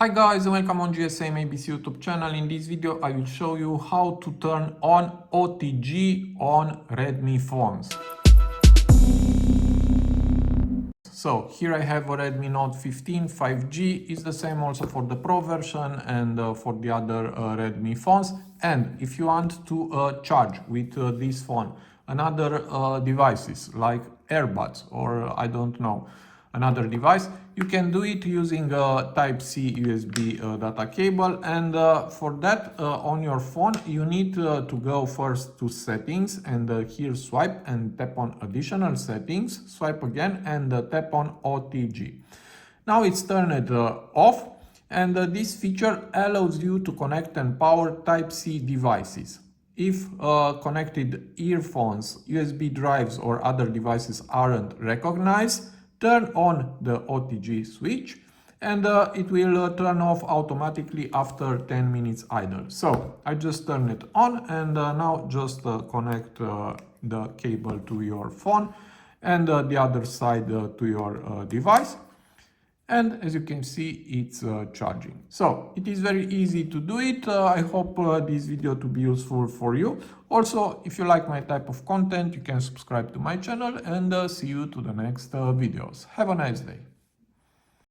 Hi guys and welcome on GSM-ABC YouTube channel. In this video I will show you how to turn on OTG on Redmi phones. So here I have a Redmi Note 15 5G. It's the same also for the Pro version and for the other Redmi phones. And if you want to charge with this phone another devices like earbuds or I don't know, another device, you can do it using a Type-C USB data cable, and for that on your phone you need to go first to settings and here swipe and tap on additional settings, swipe again and tap on OTG. Now it's turned off, and this feature allows you to connect and power Type-C devices. If connected earphones, USB drives or other devices aren't recognized, turn on the OTG switch and it will turn off automatically after 10 minutes idle. So I just turn it on and now just connect the cable to your phone and the other side to your device. And as you can see, it's charging. So it is very easy to do it. I hope this video to be useful for you. Also, if you like my type of content, you can subscribe to my channel and see you to the next videos. Have a nice day.